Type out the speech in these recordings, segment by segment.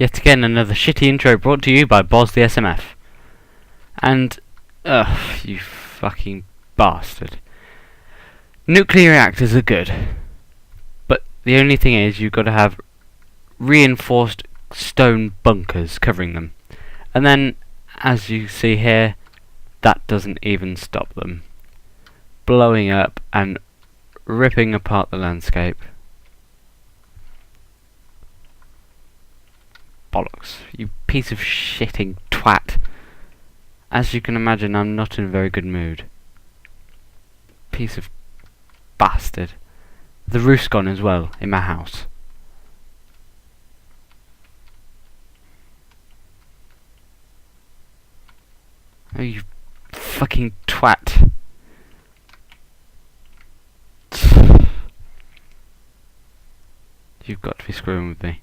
Yet again, another shitty intro brought to you by Boz the SMF. And, you fucking bastard. Nuclear reactors are good. But the only thing is, you've got to have reinforced stone bunkers covering them. And then, as you see here, that doesn't even stop them blowing up and ripping apart the landscape. Bollocks, you piece of shitting twat. As you can imagine, I'm not in a very good mood. Piece of bastard. The roof's gone as well, in my house. Oh, you fucking twat. You've got to be screwing with me.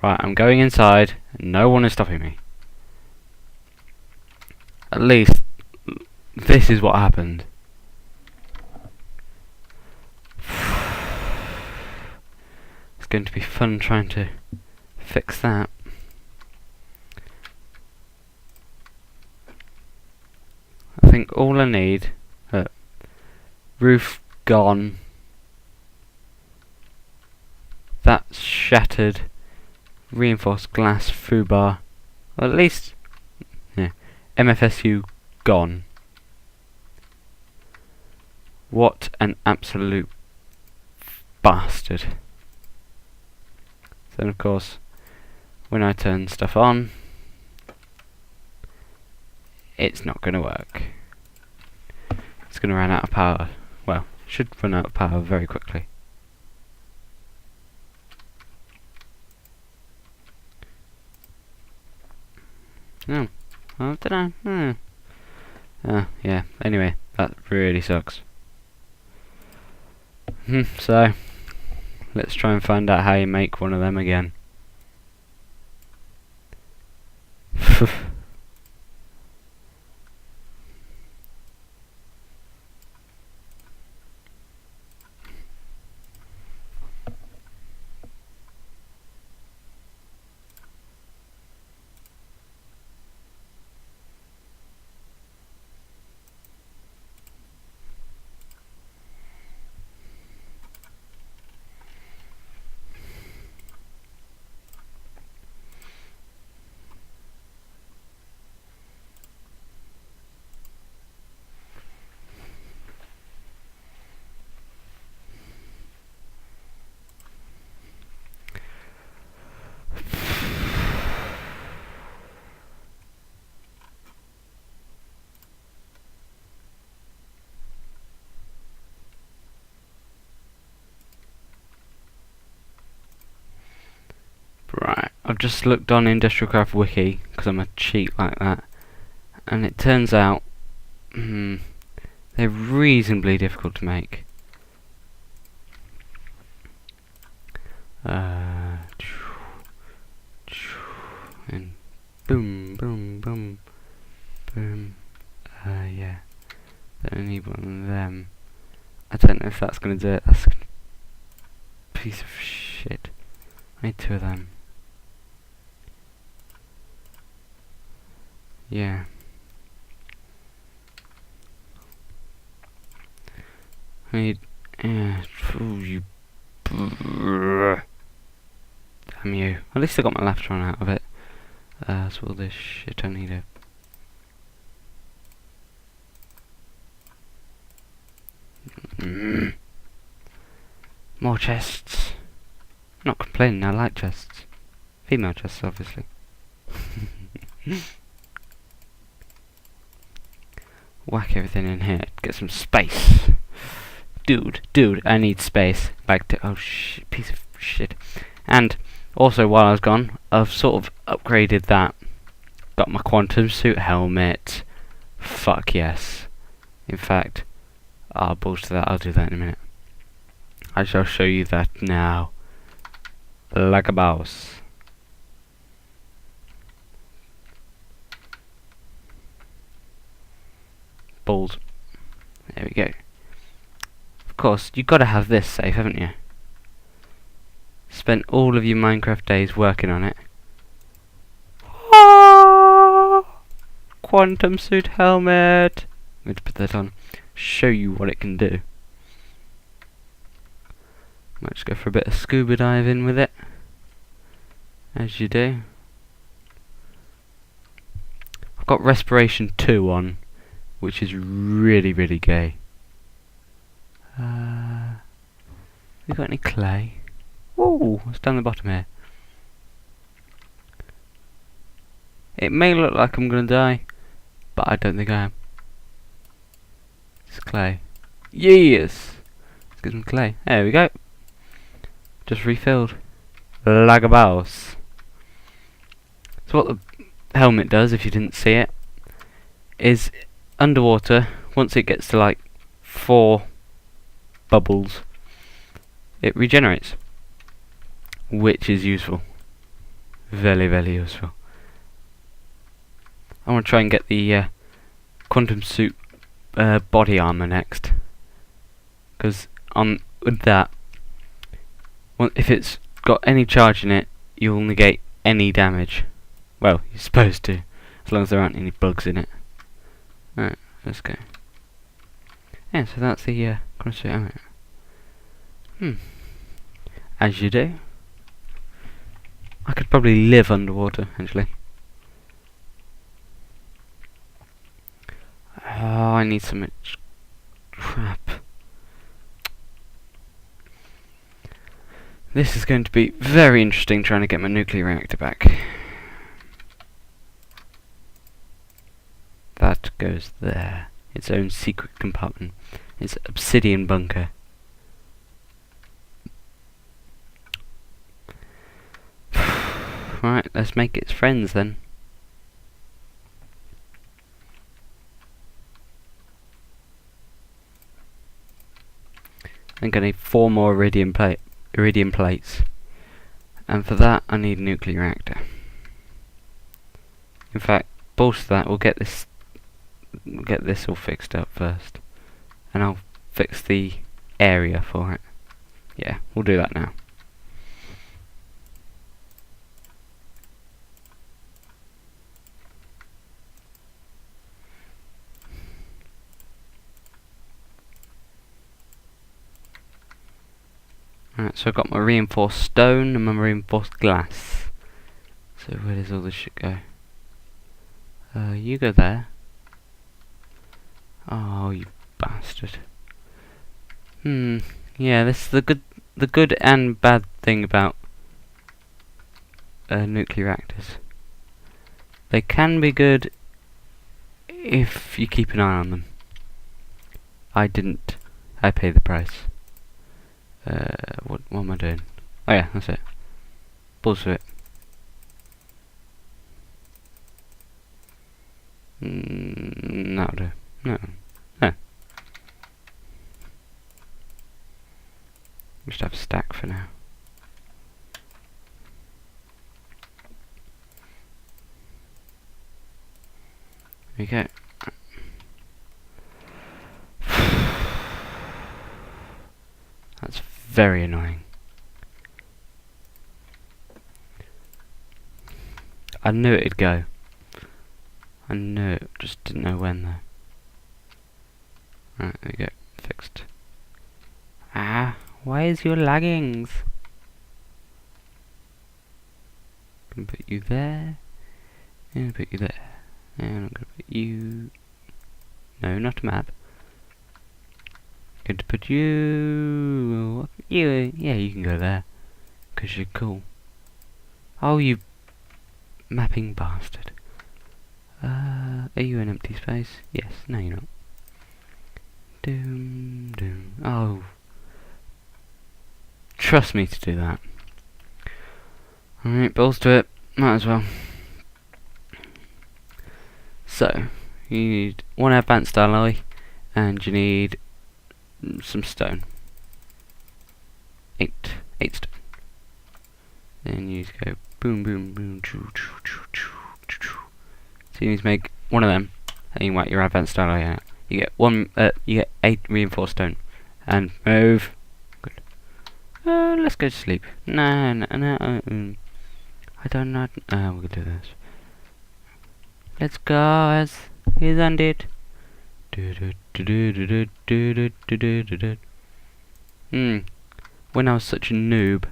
Right, I'm going inside, and no one is stopping me. At least, this is what happened. It's going to be fun trying to fix that. I think all I need... roof gone. That's shattered. Reinforced glass foobar. Well, at least... yeah. MFSU gone. What an absolute bastard. Then of course, when I turn stuff on, it's not going to work. It's going to run out of power. Well, should run out of power very quickly. No. Oh, did I? Yeah. Anyway, that really sucks. So, let's try and find out how you make one of them again. Right, I've just looked on Industrialcraft wiki, because I'm a cheat like that, and it turns out they're reasonably difficult to make. And boom, boom, boom, boom. Yeah, I need one of them. I don't know if that's going to do it. That's a piece of shit. I need two of them. Yeah. I need... yeah. Ooh, you... damn you. At least I got my left one out of it. So all this shit I need a... more chests. Not complaining, I like chests. Female chests, obviously. Whack everything in here. Get some space. Dude, I need space. Back to... oh, piece of shit. And also, while I was gone, I've sort of upgraded that. Got my quantum suit helmet. Fuck yes. In fact, I'll balls to that. I'll do that in a minute. I shall show you that now. Like a boss. Balls. There we go. Of course, you've got to have this safe, haven't you? spent all of your Minecraft days working on it. Ah! Quantum suit helmet! I'm going to put that on, show you what it can do. Might just go for a bit of scuba diving with it, as you do. I've got respiration 2 on, which is really, really gay. We got any clay? Ooh, what's down the bottom here? It may look like I'm gonna die, but I don't think I am. It's clay. Yes! Let's get some clay. There we go. Just refilled. Like a boss. So what the helmet does, if you didn't see it, is underwater, once it gets to like 4 bubbles, it regenerates, which is useful. Very, very useful. I want to try and get the quantum suit body armor next, because with that, if it's got any charge in it, you'll negate any damage. Well, you're supposed to, as long as there aren't any bugs in it. Alright, let's go. Yeah, so that's the quantum suit armor. As you do. I could probably live underwater, actually. Oh, I need so much crap. This is going to be very interesting trying to get my nuclear reactor back. That goes there. Its own secret compartment. Its obsidian bunker. Right, let's make its friends then. I'm gonna need 4 more iridium plates, and for that I need a nuclear reactor. In fact, balls to that, we'll get this all fixed up first, and I'll fix the area for it. Yeah, we'll do that now. Right, so I've got my reinforced stone and my reinforced glass. So where does all this shit go? You go there. Oh, you bastard. Yeah, this is the good and bad thing about nuclear reactors. They can be good if you keep an eye on them. I didn't. I paid the price. What am I doing? Oh yeah, that's it. Balls to it. That'll do. No. Just have a stack for now. There we go. That's very annoying. I knew it'd go. I knew it, just didn't know when though. Right, there we go. Fixed. Ah, why is your laggings? I'm gonna put you there. I'm gonna put you there. And I'm gonna put you... No, not a map. Going to put you... Yeah, you can go there. Because you're cool. Oh, you mapping bastard. Are you an empty space? Yes. No, you're not. Doom, doom. Oh. Trust me to do that. Alright, balls to it. Might as well. So, you need 1 advanced alloy, and you need some stone. 8 stone. Then you need to go boom, boom, boom, choo, choo, choo, choo, choo, choo. So you need to make 1 of them, and you whack your advanced alloy out. You get 8 reinforced stone, and move. Good. Let's go to sleep. No, no, no. I don't know. We'll do this. Let's go, guys. He's undead. When I was such a noob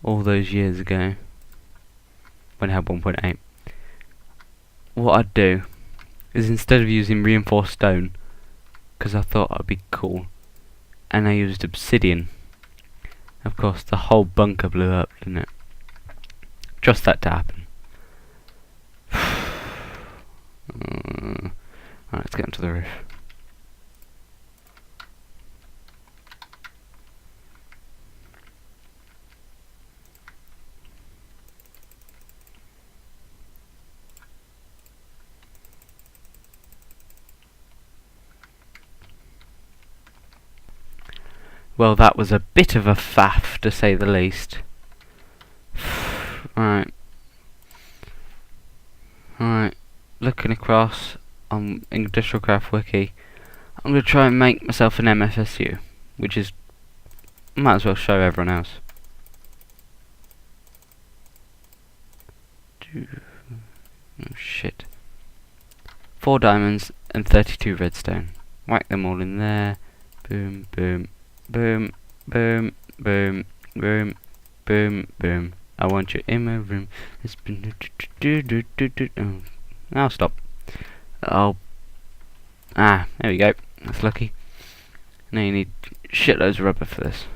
all those years ago, when I had 1.8, what I'd do is instead of using reinforced stone, because I thought I'd be cool, and I used obsidian. Of course, the whole bunker blew up, didn't it? Just that to happen. Alright, let's get onto the roof. Well, that was a bit of a faff, to say the least. Alright. Alright. Looking across on Industrialcraft wiki, I'm going to try and make myself an MFSU, which is, might as well show everyone else. Oh shit. 4 diamonds and 32 redstone. Whack them all in there. Boom, boom, boom, boom, boom, boom, boom, boom. I want you in my room. It's been I'll stop. Oh. There we go. That's lucky. Now you need shitloads of rubber for this.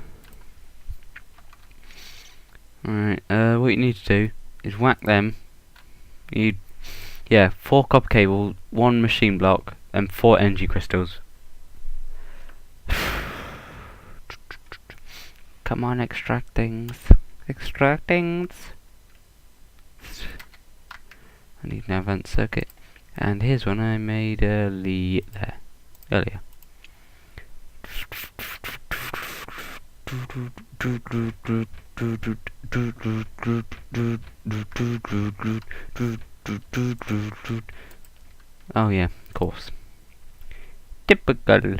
Alright, what you need to do is whack them. Yeah, 4 copper cable, 1 machine block, and 4 energy crystals. Come on, extract things. Extract things. I need an advanced circuit. And here's one I made earlier. Oh yeah, of course. Typical.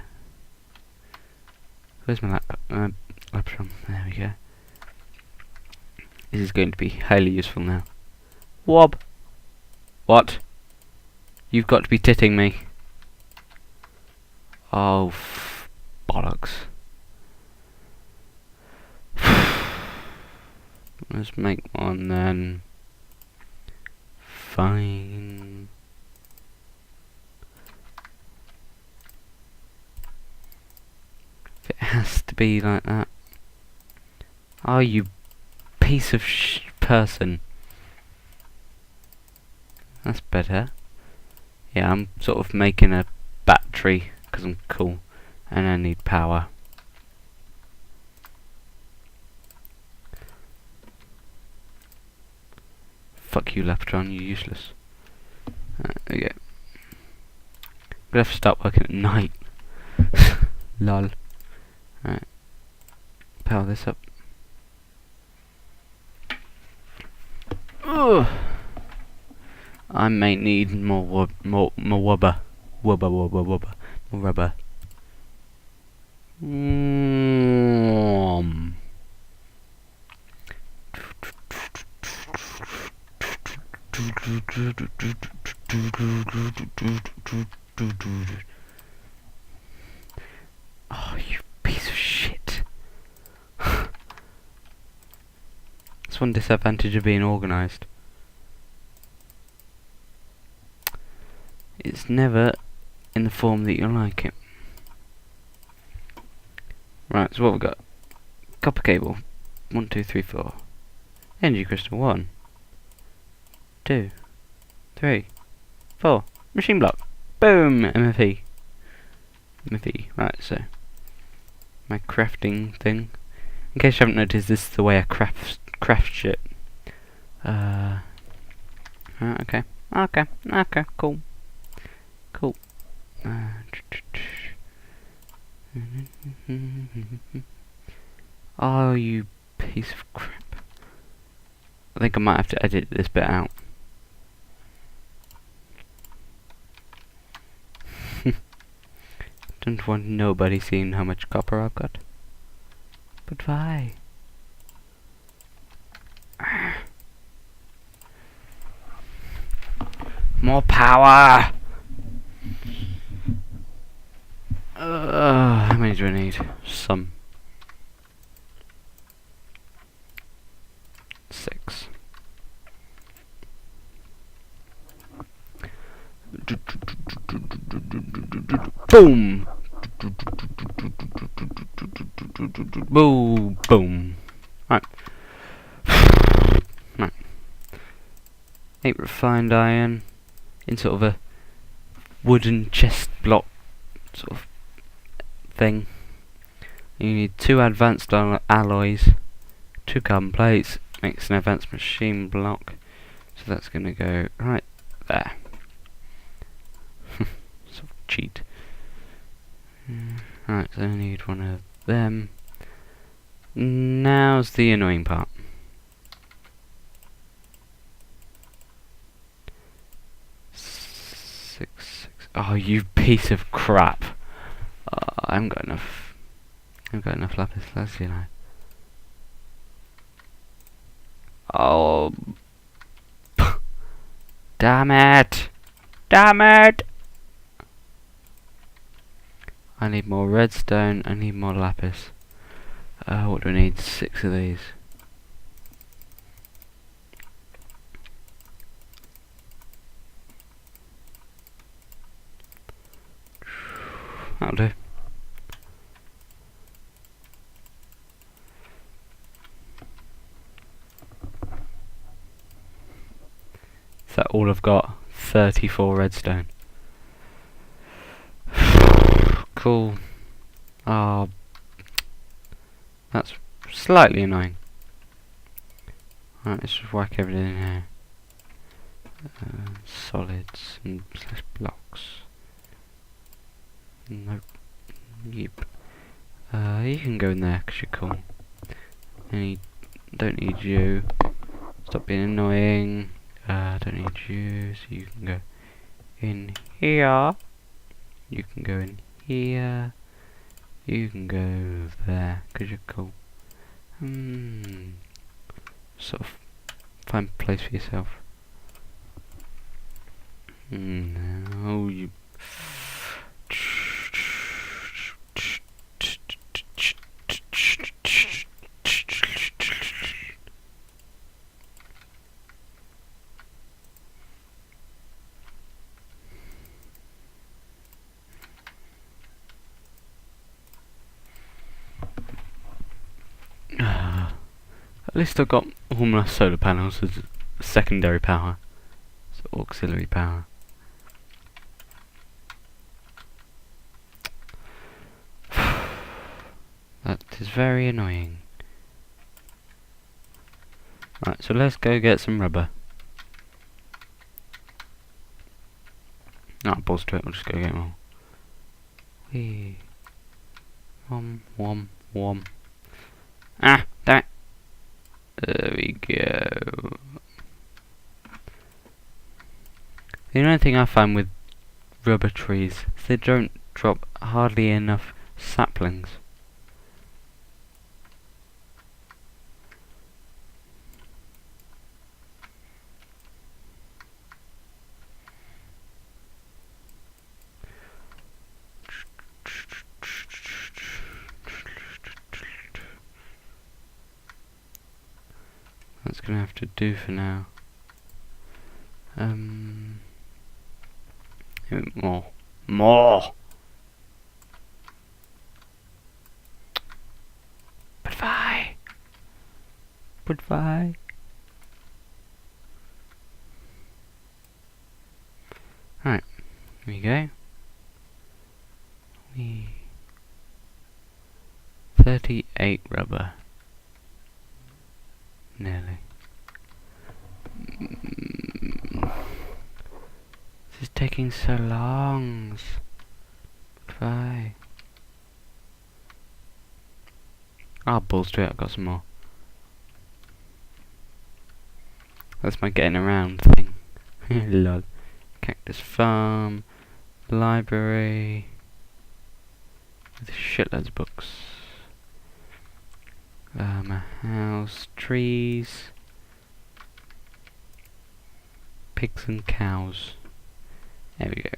Where's my laptop? Laptop. There we go. This is going to be highly useful now. Wob. What? You've got to be titting me. Oh, bollocks. Let's make one then. Fine. If it has to be like that. Oh, you piece of person. That's better. Yeah, I'm sort of making a battery because I'm cool and I need power. Fuck you, Leprechaun, you're useless. There we go. I'm gonna have to start working at night. Lol. Alright. Power this up. Ugh. I may need more rubber. More rubber. Oh, you piece of shit. That's one disadvantage of being organised. It's never in the form that you like it. Right, so what we've got? Copper cable. 1, 2, 3, 4. Energy crystal. 1, 2, 3, 4. Machine block. Boom! MFE. MFE. Right, so my crafting thing. In case you haven't noticed, this is the way I craft shit. Okay. Okay, cool. Cool. Oh, you piece of crap. I think I might have to edit this bit out. Don't want nobody seeing how much copper I've got. But why? More power! How many do I need? Some. 6. Boom! Boom! Boom! Right. Right. 8 refined iron in sort of a wooden chest block sort of thing. You need 2 advanced alloys, 2 carbon plates, makes an advanced machine block. So that's going to go right there. Sort of cheat. Right, so I need one of them. Now's the annoying part. 6, 6. Oh, you piece of crap! I haven't got enough. I haven't got enough lapis lazuli now. Oh, damn it! Damn it! I need more redstone. I need more lapis. What do I need? 6 of these. That'll do. Is that all I've got? 34 redstone. Cool. Oh, that's slightly annoying. Right, let's just whack everything in here. Solids and slash blocks. Nope. Yep. You can go in there because you're cool. Don't need you. Stop being annoying. Don't need you, so you can go in here. You can go in here. You can go there because you're cool. Sort of find a place for yourself. No, you. At least I've got all my solar panels as secondary power, so auxiliary power. That is very annoying. Right, so let's go get some rubber. No, balls to it, we'll just go get more. Whee. Wom, wom, wom. Ah, damn it. There we go. The only thing I find with rubber trees is they don't drop hardly enough saplings. That's gonna have to do for now. More. But why? But why? Right, here we go. 38 rubber. Nearly. This is taking so long. Why? Ah, balls to it, I've got some more. That's my getting around thing. Lol. Cactus farm. Library. With shitloads of books. A house, trees, pigs and cows. There we go.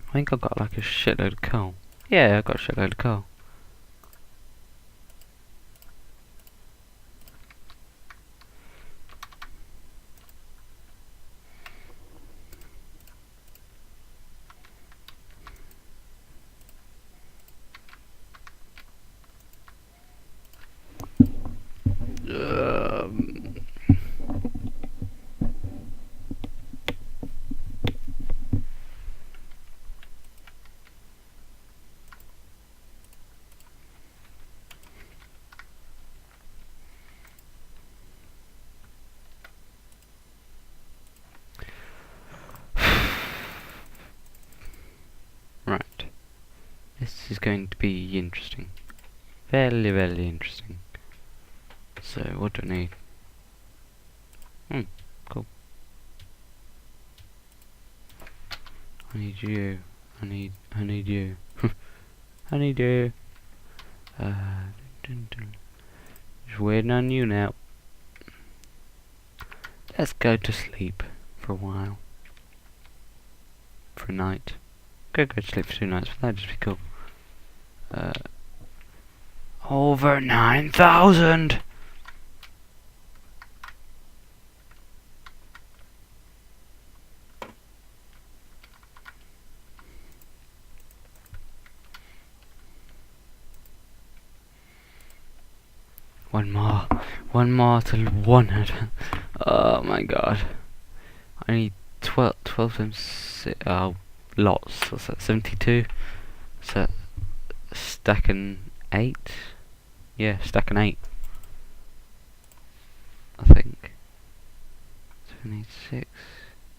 I think I've got like a shitload of coal. Yeah, I've got a shitload of coal. Right. This is going to be interesting. Very, very interesting. So, what do I need? Cool. I need you. I need you. I need you. Just waiting on you now. Let's go to sleep for a while. For a night. Go to sleep for 2 nights, but that'd just be cool. Over 9,000! One more till 100. Oh my god. I need 12 times 6, lots. What's that, 72? So, stacking 8? Yeah, stacking 8. I think. 7, 8, 6,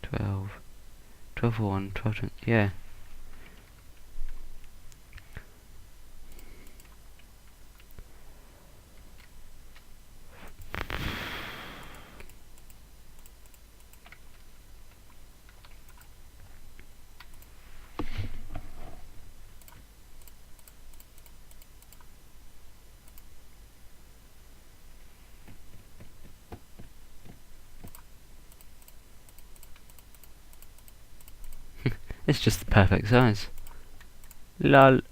12. 12 for 1, 12 times, yeah. It's just the perfect size. Lol.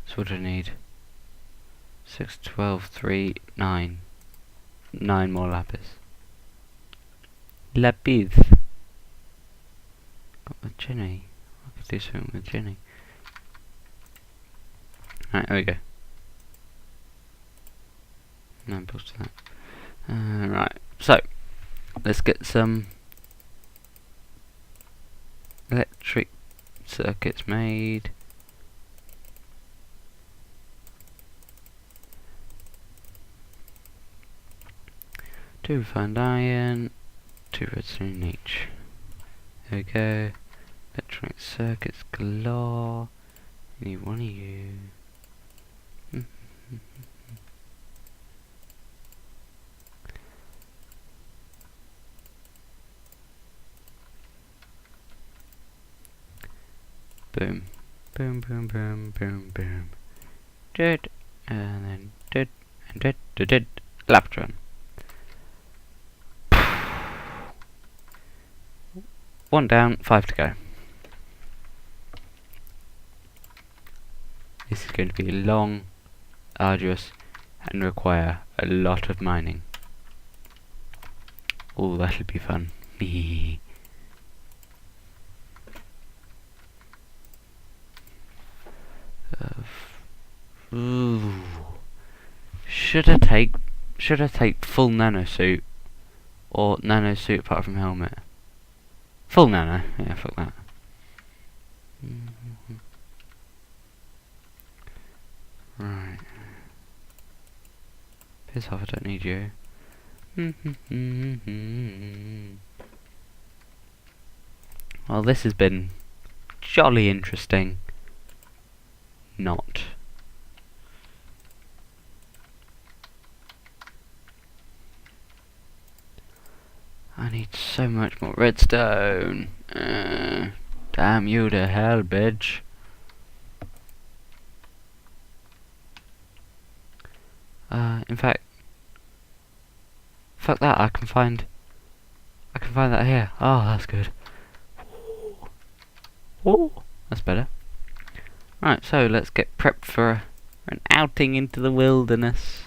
So what do I need? 6, 12, 3, 9. 9 more lapis. Lapis. Got the Jenny. I could do something with Jenny. Right, there we go. No impulse to that. Right, so let's get some electric circuits made. 2 refined iron, 2 redstone each. There we go. Electronic circuits galore. Need one of you. Boom. Boom, boom, boom, boom, boom. Did, and then did, and did. Laptron. 1 down, 5 to go. This is going to be long, arduous, and require a lot of mining. Oh, that'll be fun. Ooh. Should I take full nano suit or nano suit apart from helmet? Full nano, yeah, fuck that. Right. Piss off, I don't need you. Well, this has been jolly interesting. Not. I need so much more redstone. Damn you to hell, bitch. In fact, fuck that. I can find that here. Oh, that's good. Ooh, that's better. Right, so let's get prepped for an outing into the wilderness.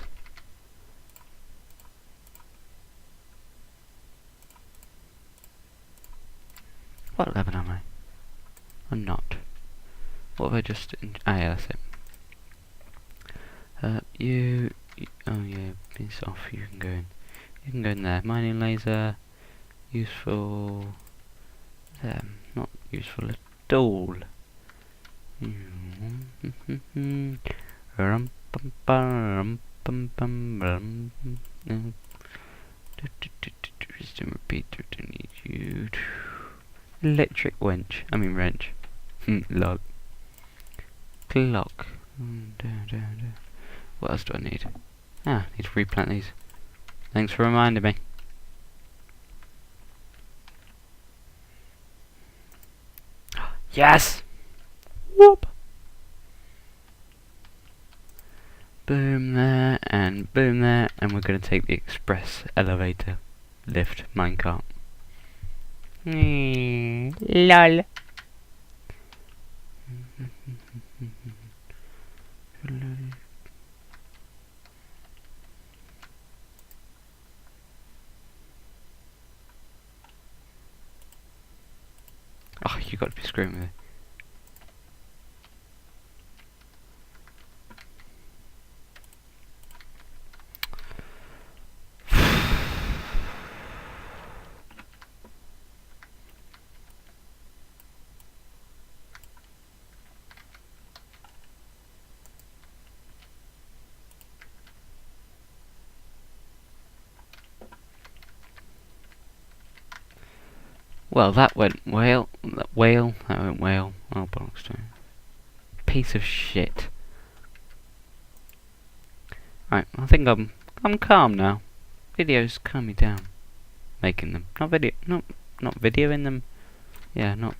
What level am I? I'm not. What have I just... ah, yeah, that's it. Oh yeah, piss off, you can go in. You can go in there. Mining laser. Useful... not useful at all. Wisdom repeater, don't need you. Electric wrench. Lol. Clock. What else do I need? Ah, need to replant these. Thanks for reminding me. Yes! Whoop! Boom there, and boom there, and we're going to take the express elevator lift minecart. Lol. Oh, you got to be screwing with it. Well, that went whale. That went whale. Oh, bollocks to it. Piece of shit. Right, I think I'm calm now. Videos calm me down. Making them, not videoing them. Yeah, not.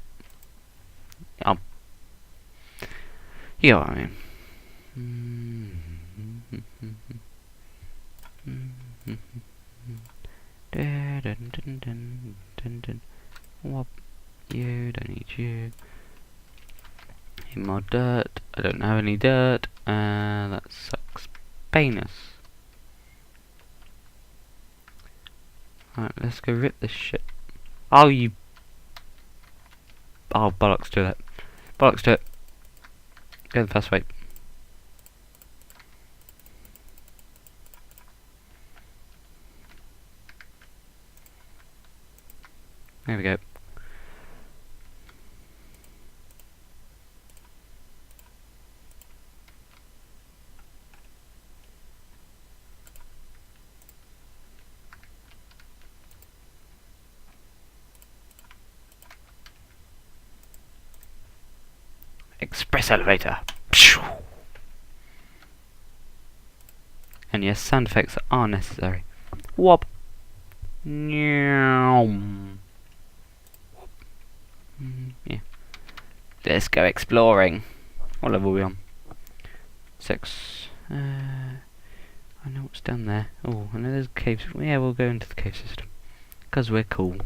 You know what I mean. Whoop. You, don't need you. Need more dirt. I don't have any dirt. That sucks. Penis. Alright, let's go rip this shit. Oh, you. Oh, bollocks to it. Bollocks to it. Go the fast way. There we go. Express elevator. And yes, sound effects are necessary. Whoop. Yeah. Let's go exploring. What level are we on? 6. I know what's down there. Oh, I know there's caves. Yeah, we'll go into the cave system. Because we're cool.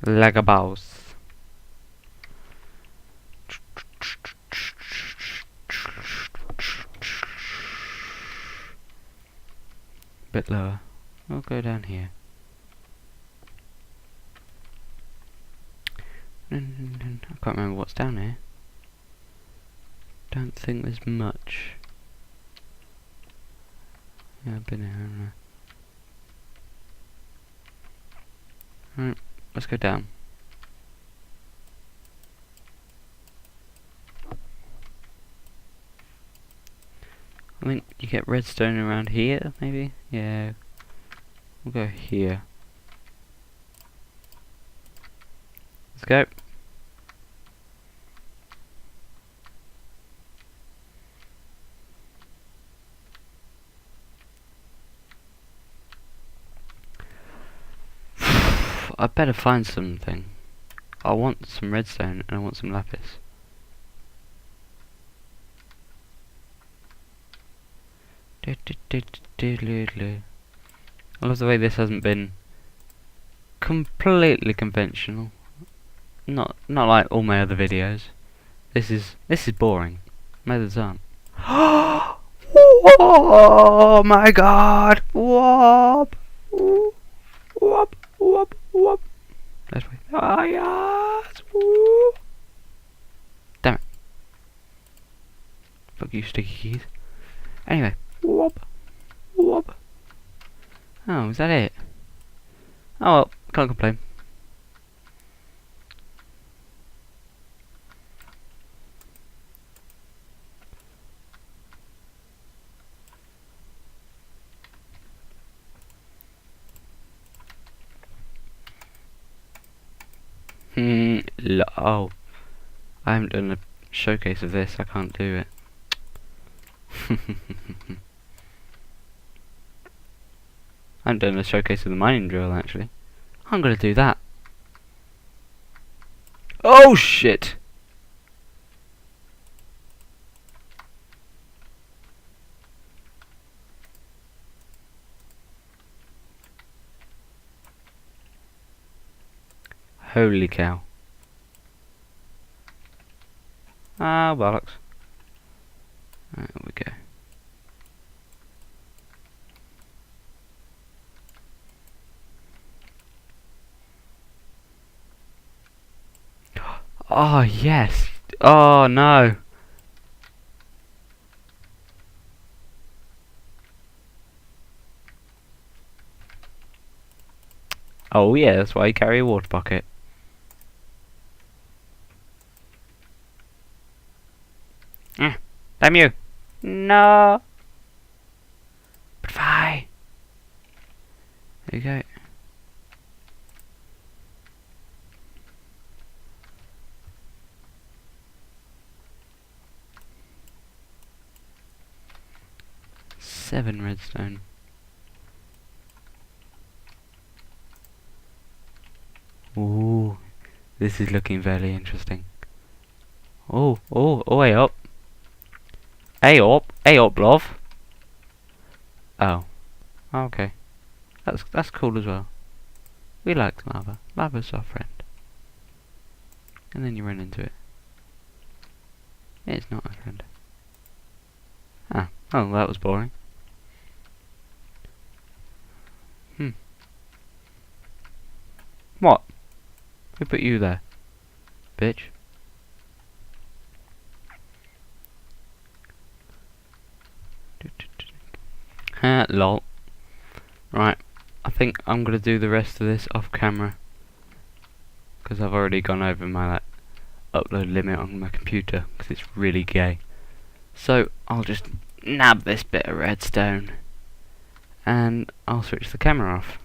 Lagabows. Bit lower. We'll go down here. I can't remember what's down here. Don't think there's much. Yeah, I've been here, haven't I? Right, let's go down. You get redstone around here, maybe? Yeah. We'll go here. Let's go. I better find something. I want some redstone and I want some lapis. I love the way this hasn't been completely conventional. Not like all my other videos. This is boring. Methods aren't. Oh my god! Whoop! Whoop! Whoop! Whoop! Let's wait. Ah yes! Whoop! Damn it! Fuck you, sticky keys. Anyway, whoop! Whoop! Oh, is that it? Oh well, can't complain. Oh, I haven't done a showcase of this. I can't do it. I haven't done a showcase of the mining drill actually. I'm gonna do that. Oh shit! Holy cow. Ah, bollocks. There we go. Oh, yes. Oh, no. Oh, yeah, that's why you carry a water bucket. Damn you. No. Bye. There you go. Seven redstone. Ooh, this is looking very interesting. Oh, hey up. Hey up, love. Oh, okay. That's cool as well. We like lava. Lava's our friend. And then you run into it. It's not our friend. Ah, oh, that was boring. What? Who put you there, bitch? Ha, lol. Right, I think I'm gonna do the rest of this off camera because I've already gone over my upload limit on my computer because it's really gay. So I'll just nab this bit of redstone and I'll switch the camera off.